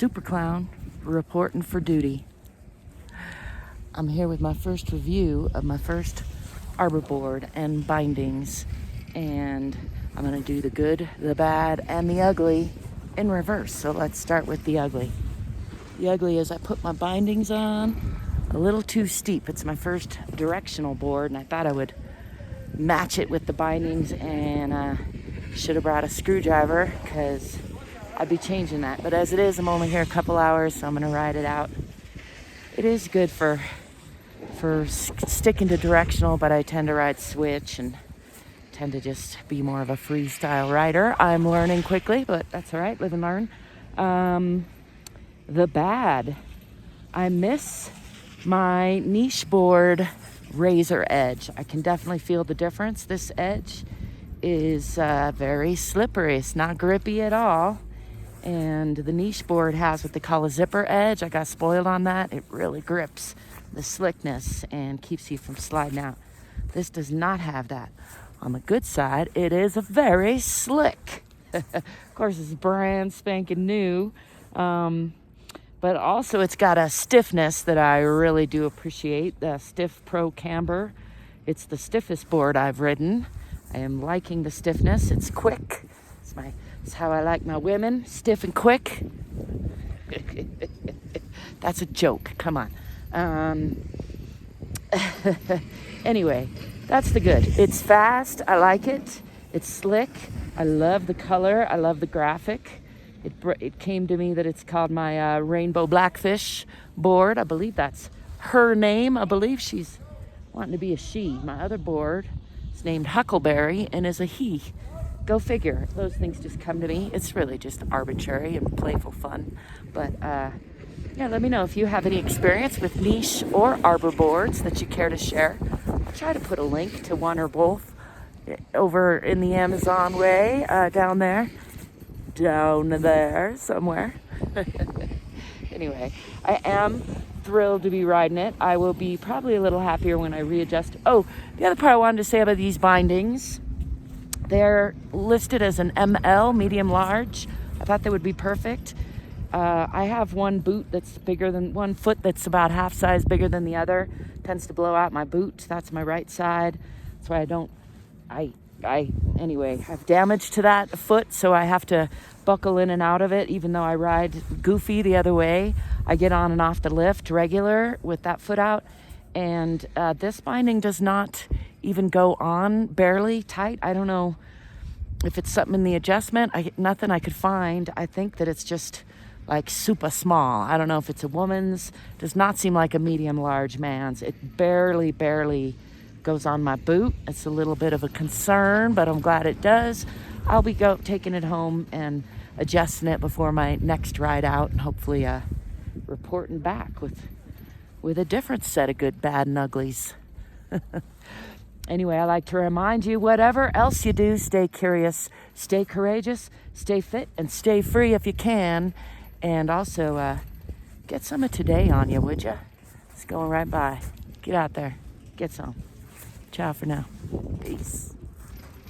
SUPERCLOWN reporting for duty. I'm here with my first review of my first Arbor board and bindings, and I'm going to do the good, the bad, and the ugly in reverse. So let's start with the ugly. The ugly is I put my bindings on a little too steep. It's my first directional board, and I thought I would match it with the bindings, and should have brought a screwdriver because I'd be changing that. But as it is, I'm only here a couple hours, so I'm going to ride it out. It is good for sticking to directional, but I tend to ride switch and tend to just be more of a freestyle rider. I'm learning quickly, but that's all right. Live and learn. The bad. I miss my niche board razor edge. I can definitely feel the difference. This edge is very slippery. It's not grippy at all. And the niche board has what they call a zipper edge. I got spoiled on that. It really grips the slickness and keeps you from sliding out. This does not have that. On the good side, it is very slick. Of course, it's brand spanking new. But also it's got a stiffness that I really do appreciate. The Stiff Pro Camber. It's the stiffest board I've ridden. I am liking the stiffness. It's quick. It's how I like my women, stiff and quick. That's a joke, come on. Anyway, that's the good. It's fast, I like it. It's slick, I love the color, I love the graphic. It came to me that it's called my Rainbow Blackfish board. I believe that's her name. I believe she's wanting to be a she. My other board is named Huckleberry and is a he. Go figure. Those things just come to me. It's really just arbitrary and playful fun. But yeah, let me know if you have any experience with niche or arbor boards that you care to share. I'll try to put a link to one or both over in the Amazon way, down there somewhere. Anyway, I am thrilled to be riding it. I will be probably a little happier when I readjust. Oh, the other part I wanted to say about these bindings, they're listed as an ML, medium large. I thought they would be perfect. I have one boot that's bigger than one foot that's about half size bigger than the other. Tends to blow out my boot. That's my right side. That's why I anyway have damage to that foot, so I have to buckle in and out of it. Even though I ride goofy the other way, I get on and off the lift regular with that foot out. And this binding does not even go on barely tight. I don't know if it's something in the adjustment. Nothing I could find. I think that it's just like super small. I don't know if it's a woman's. Does not seem like a medium large man's. It barely goes on my boot. It's a little bit of a concern, but I'm glad it does. I'll be taking it home and adjusting it before my next ride out, and hopefully reporting back with a different set of good, bad, and uglies. Anyway, I like to remind you, whatever else you do, stay curious, stay courageous, stay fit, and stay free if you can. And also, get some of today on you, would you? It's going right by. Get out there. Get some. Ciao for now. Peace.